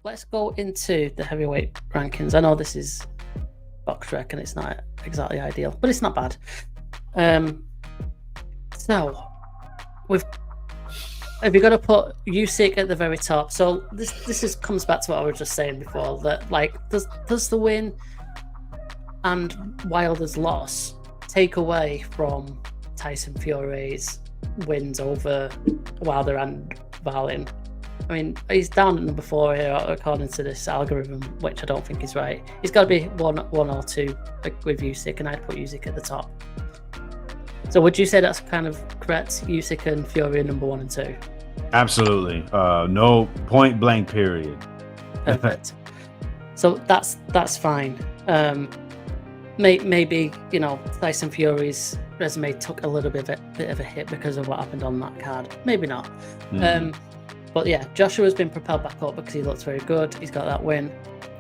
let's go into the heavyweight rankings. I know this is box rec and it's not exactly ideal, but it's not bad. So have you got to put Usyk at the very top? So this comes back to what I was just saying before, that like does the win and Wilder's loss take away from Tyson Fury's wins over Wilder and Wallin? I mean, he's down at number 4 here according to this algorithm, which I don't think is right. He's got to be one or two with Usyk, and I'd put Usyk at the top. So would you say that's kind of correct? Usyk and Fury are number 1 and 2? Absolutely. No, point blank period. Perfect. So that's fine. Maybe, you know, Tyson Fury's resume took a little bit of a hit because of what happened on that card. Maybe not. But yeah, Joshua's been propelled back up because he looks very good. He's got that win.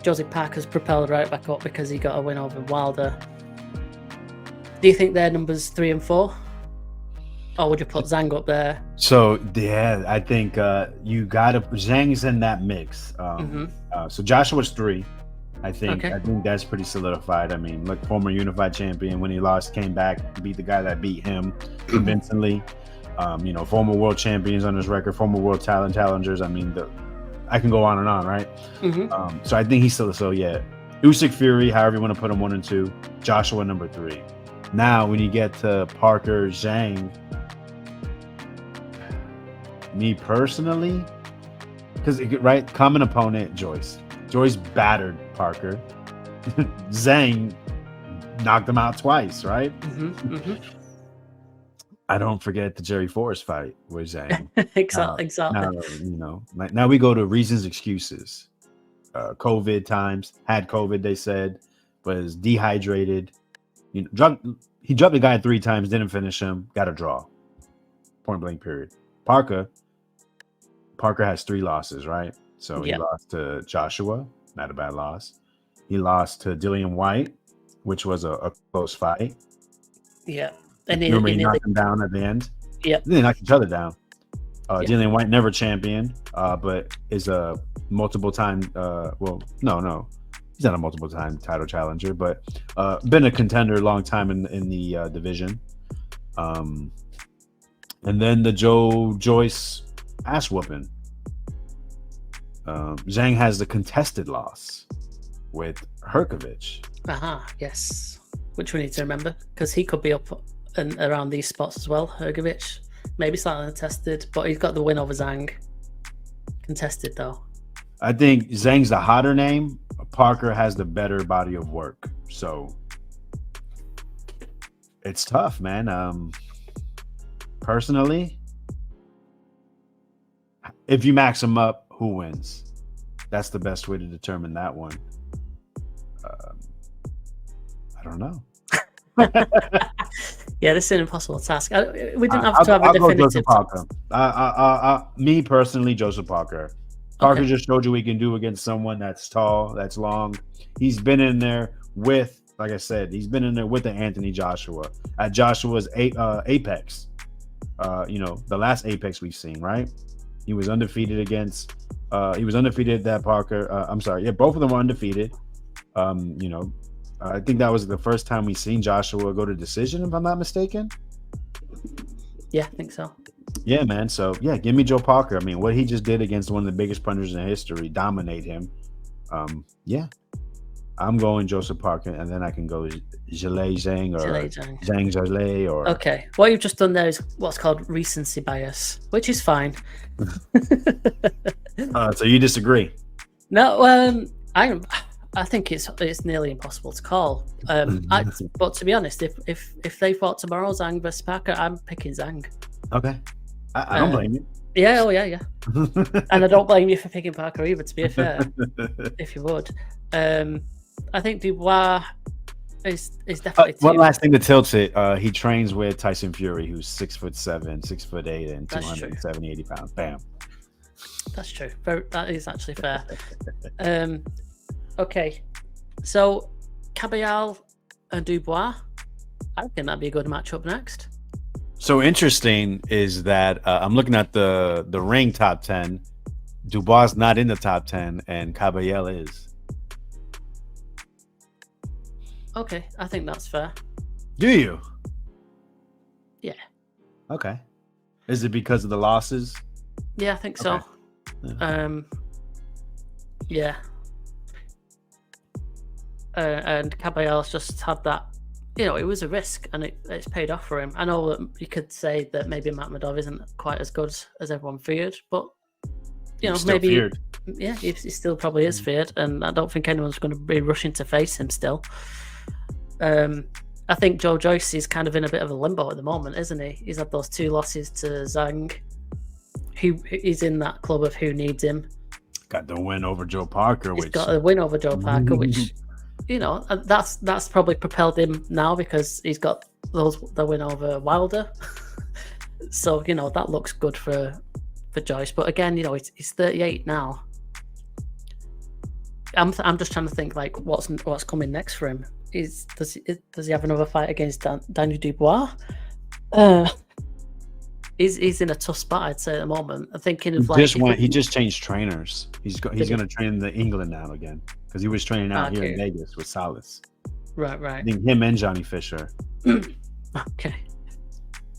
Joseph Parker's propelled right back up because he got a win over Wilder. Do you think they're numbers 3 and 4? Or would you put Zhang up there? So yeah, I think you gotta Zhang's in that mix. So Joshua's 3. I think that's pretty solidified. I mean, look, former unified champion. When he lost, came back, beat the guy that beat him convincingly. You know, former world champions on his record, former world challengers. I mean, I can go on and on, right? So I think he's still so yeah. Usyk, Fury, however you want to put him 1 and 2. Joshua number 3. Now, when you get to Parker, Zhang, me personally, because right, common opponent, Joyce. Joyce battered Parker. Zhang knocked him out twice, right? I don't forget the Jerry Forrest fight with Zhang. Exactly. Now, you know, now we go to reasons, excuses. COVID times, had COVID, they said, was dehydrated. You know, he dropped the guy 3 times, didn't finish him, got a draw. Point blank period. Parker has 3 losses, right? So he lost to Joshua, not a bad loss. He lost to Dillian White, which was a close fight. Yeah. And he knocked him down at the end. Yeah. They knocked each other down. Dillian White, never champion, but is a multiple time. No. He's not a multiple time title challenger, but been a contender a long time in the division. And then the Joyce ass whooping. Zhang has the contested loss with Herkovich. Yes. Which we need to remember because he could be up and around these spots as well. Herkovich, maybe slightly untested, but he's got the win over Zhang. Contested though. I think Zhang's the hotter name. Parker has the better body of work. So it's tough, man. Personally, if you max them up, who wins? That's the best way to determine that one. I don't know. Yeah, this is an impossible task. We didn't have to have a definitive. Me personally, Joseph Parker. Parker just showed you what he can do against someone that's tall, that's long. He's been in there with, like I said, he's been in there with the Anthony Joshua at Joshua's apex. You know, the last apex we've seen, right? He was undefeated against. He was undefeated that Parker. I'm sorry, yeah, both of them were undefeated. You know, I think that was the first time we've seen Joshua go to decision, if I'm not mistaken. Yeah, I think so. Yeah, man. So, yeah, give me Joe Parker. I mean, what he just did against one of the biggest punchers in history, dominate him. Yeah, I'm going Joseph Parker, and then I can go Zhang or Zhang or... Okay, what you've just done there is what's called recency bias, which is fine. So you disagree? No, I think it's nearly impossible to call. But to be honest, if they fought tomorrow, Zhang versus Parker, I'm picking Zhang. Okay. I don't blame you. Yeah, and I don't blame you for picking Parker either, to be fair, if you would. I think Dubois is definitely one last thing to tilt it. He trains with Tyson Fury, who's 6'7", 6'8", and 280 pounds. Bam. That's true. That is actually fair. Okay, so Caballal and Dubois, I think that'd be a good matchup next. So interesting is that I'm looking at the ring top 10. Dubois not in the top 10, and Caballel is. Okay, I think that's fair. Do you? Yeah. Okay. Is it because of the losses? Yeah, I think so. Yeah. Yeah. And Caballel's just had that. It was a risk, and it's paid off for him. I know that you could say that maybe Makhmudov isn't quite as good as everyone feared, but maybe feared. Yeah, he still probably is feared, and I don't think anyone's going to be rushing to face him still. I think Joe Joyce is kind of in a bit of a limbo at the moment, isn't he? He's had those 2 losses to Zhang. He's in that club of who needs him. Got the win over Joe Parker. He's got a win over Joe Parker, which that's probably propelled him now because he's got the win over Wilder. So that looks good for Joyce. But again, he's 38 now. I'm just trying to think like what's coming next for him. Does he have another fight against Daniel Dubois? He's in a tough spot, I'd say, at the moment. I'm thinking of he just changed trainers. He's going to train in England now again because he was training out here in Vegas with Salas. Right. I think him and Johnny Fisher. Okay.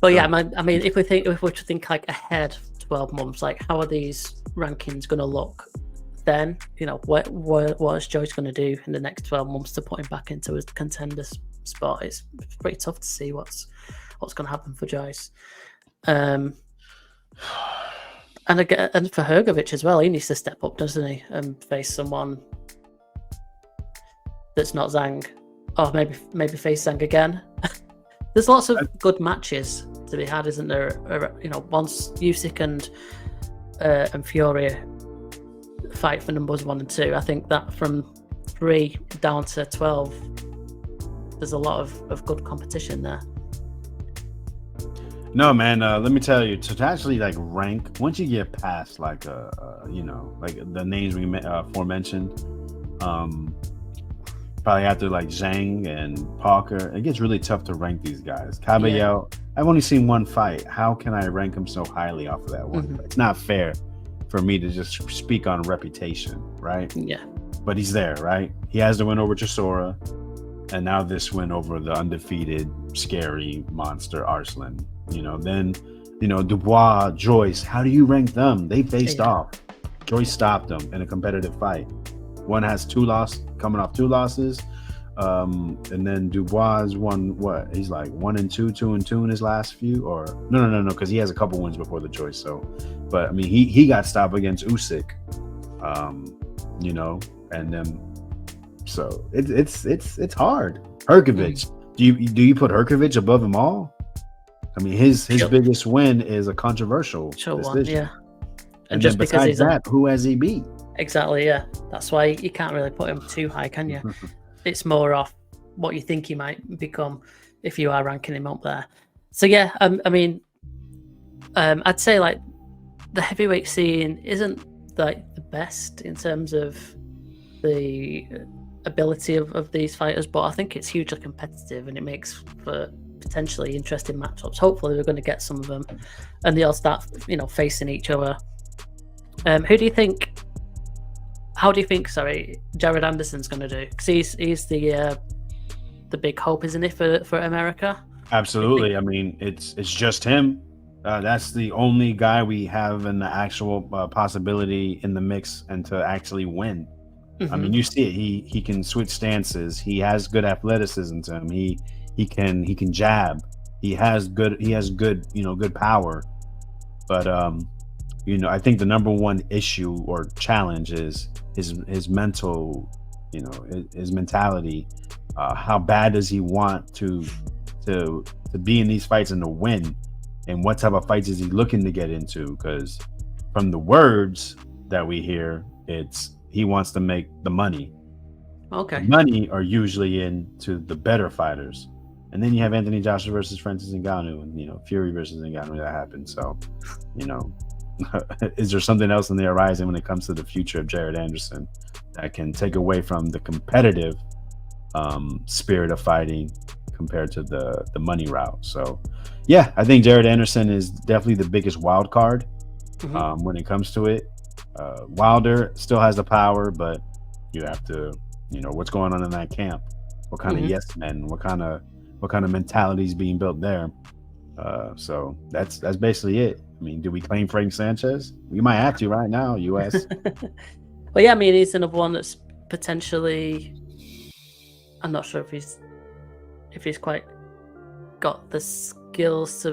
But yeah, I mean, if we were to think like ahead 12 months, like how are these rankings going to look? Then what is Joyce going to do in the next 12 months to put him back into his contender spot? It's pretty tough to see what's going to happen for Joyce. And for Hrgovic as well, he needs to step up, doesn't he, and face someone that's not Zhang, or maybe face Zhang again. There's lots of good matches to be had, isn't there? Once Usyk and Fury fight for numbers 1 and 2, I think that from 3 down to 12, there's a lot of good competition there. No, man. Let me tell you, to actually like rank, once you get past like like the names we aforementioned, probably after like Zhang and Parker, it gets really tough to rank these guys. Caballel, I've only seen 1 fight. How can I rank him so highly off of that one? It's not fair for me to just speak on reputation, right? Yeah. But he's there, right? He has the win over Chisora, and now this win over the undefeated, scary monster Arslan. Then Dubois, Joyce. How do you rank them? They faced off. Joyce stopped them in a competitive fight. One has 2 losses, coming off 2 losses, and then Dubois won what? He's like 1 and 2, 2 and 2 in his last few, or no, because he has a couple wins before the Joyce. So, but I mean, he got stopped against Usyk, and then so it's hard. Hrgovic, do you put Hrgovic above them all? I mean, his biggest win is a controversial decision. One, yeah. And just because besides that, who has he beat? Exactly, yeah. That's why you can't really put him too high, can you? It's more off what you think he might become if you are ranking him up there. So yeah, I mean, I'd say like the heavyweight scene isn't like the best in terms of the ability of these fighters, but I think it's hugely competitive and it makes for potentially interesting matchups. Hopefully we're going to get some of them and they all start facing each other. How do you think Jared Anderson's going to do? Because he's the big hope, isn't he, for America? Absolutely. I mean, it's just him. That's the only guy we have in the actual possibility in the mix and to actually win. I mean, you see it. He can switch stances. He has good athleticism to him. He can jab. He has good good power. But I think the number one issue or challenge is his mental, his mentality. How bad does he want to be in these fights and to win? And what type of fights is he looking to get into? Because from the words that we hear, it's he wants to make the money. Okay. The money are usually into the better fighters. And then you have Anthony Joshua versus Francis Ngannou and, Fury versus Ngannou that happened. So, is there something else in the horizon when it comes to the future of Jared Anderson that can take away from the competitive spirit of fighting compared to the money route? So, yeah, I think Jared Anderson is definitely the biggest wild card when it comes to it. Wilder still has the power, but you have to, what's going on in that camp? What kind of yes men? What kind of mentality is being built there? So that's basically it. I mean, do we claim Frank Sanchez? We might have to right now, US. Well, yeah, I mean, he's another one that's potentially. I'm not sure if he's quite got the skills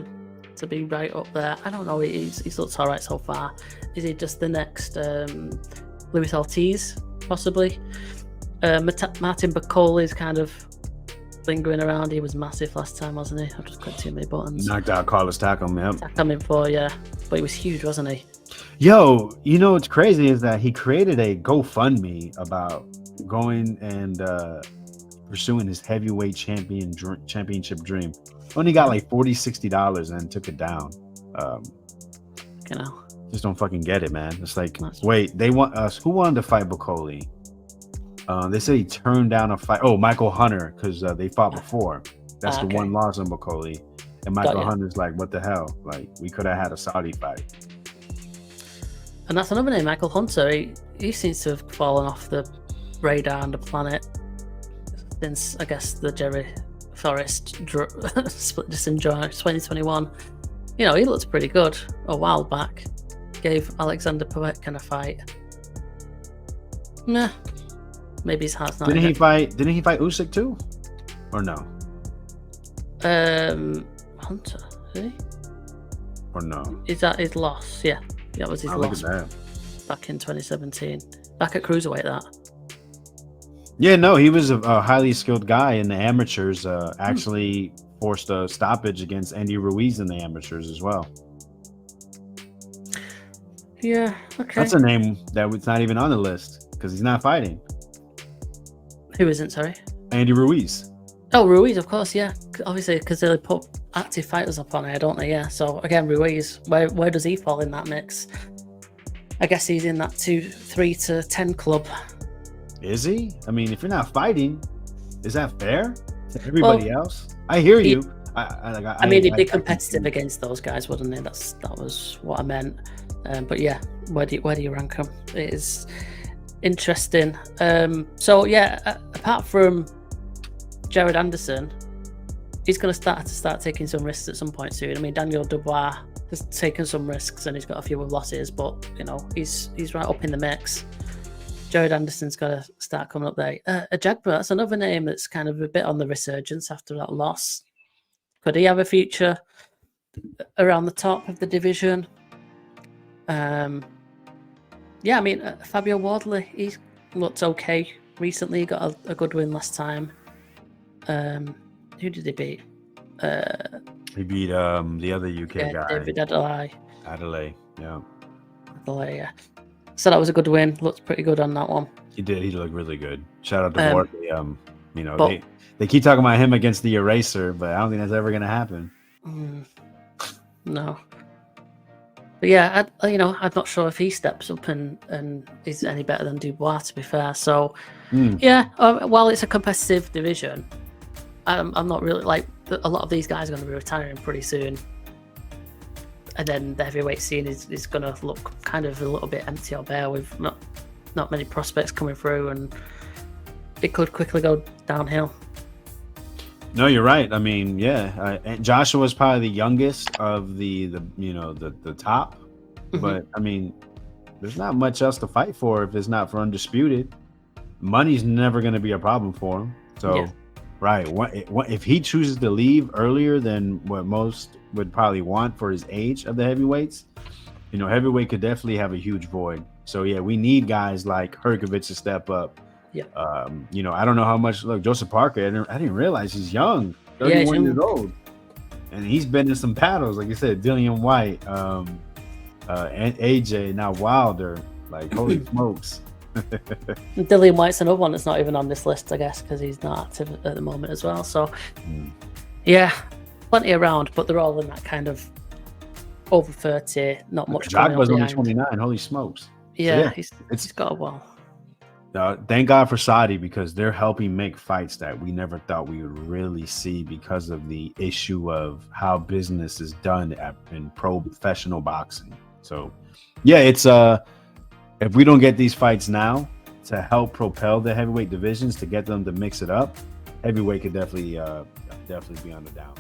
to be right up there. I don't know. He's looked all right so far. Is he just the next Luis Ortiz, possibly? Martin Bacoli is kind of lingering around. He was massive last time, wasn't he? I've just got too many buttons. Knocked out Carlos Takam, yep. Takam in 4, yeah. But he was huge, wasn't he? Yo, what's crazy is that he created a GoFundMe about going and pursuing his heavyweight championship dream. Only got like $40-$60 and took it down. Just don't fucking get it, man. It's like, wait, they want us. Who wanted to fight Bacoli? They said he turned down a fight. Oh, Michael Hunter, because they fought before. That's the one loss on Bacoli. And Michael Hunter's like, what the hell? Like, we could have had a Saudi fight. And that's another name, Michael Hunter. He seems to have fallen off the radar on the planet since, I guess, the Jerry Forrest split decision in 2021. He looked pretty good a while back. Gave Alexander Povetkin a fight. Nah. Maybe his heart's not. Didn't he fight Usyk too? Or no? Hunter, did he? Or no? Is that his loss? Yeah. That was his loss. Look at that. Back in 2017. Back at cruiserweight, that. Yeah, no, he was a highly skilled guy in the amateurs. Actually forced a stoppage against Andy Ruiz in the amateurs as well. Yeah, okay. That's a name that was not even on the list because he's not fighting. Who isn't, sorry? Andy Ruiz. Oh, Ruiz, of course, yeah. Obviously, because they put active fighters up on here, don't they? Yeah. So again, Ruiz, where does he fall in that mix? I guess he's in that 3 to 10 club. Is he? I mean, if you're not fighting, is that fair to everybody else? I hear you. I mean, he'd be competitive against those guys, wouldn't he? That was what I meant. But yeah, where do you rank him? It is interesting. So yeah, apart from Jared Anderson, he's going to start taking some risks at some point soon. I mean, Daniel Dubois has taken some risks and he's got a few losses, but he's right up in the mix. Jared Anderson's got to start coming up there. Ajagba, that's another name that's kind of a bit on the resurgence after that loss. Could he have a future around the top of the division? Yeah, I mean, Fabio Wardley, he's looked okay recently. He got a good win last time. Who did he beat? He beat the other UK guy. David Adelaide. Yeah. Adelaide, yeah. So that was a good win. Looked pretty good on that one. He did. He looked really good. Shout out to Wardley. They keep talking about him against the Eraser, but I don't think that's ever going to happen. No. But yeah, I'm not sure if he steps up and is any better than Dubois, to be fair. So, yeah, while it's a competitive division, I'm not really like a lot of these guys are going to be retiring pretty soon. And then the heavyweight scene is going to look kind of a little bit empty or bare with not many prospects coming through, and it could quickly go downhill. No, you're right. I mean, yeah, Joshua's probably the youngest of the top, but I mean, there's not much else to fight for if it's not for undisputed. Money's never going to be a problem for him. So, yeah. Right, if he chooses to leave earlier than what most would probably want for his age of the heavyweights, heavyweight could definitely have a huge void. So yeah, we need guys like Hrgovic to step up. Yeah. I don't know how much. Look, Joseph Parker. I didn't realize he's young, 31 years old, and he's been in some battles. Like you said, Dillian White, and AJ, now Wilder. Like holy smokes. Dillian White's another one that's not even on this list, I guess, because he's not active at the moment as well. So, yeah, plenty around, but they're all in that kind of over 30, not much. Jogba's only 29. Holy smokes! Yeah, so he's got a while. Thank God for Saudi, because they're helping make fights that we never thought we would really see because of the issue of how business is done in professional boxing. So, yeah, it's if we don't get these fights now to help propel the heavyweight divisions to get them to mix it up, heavyweight could definitely be on the down.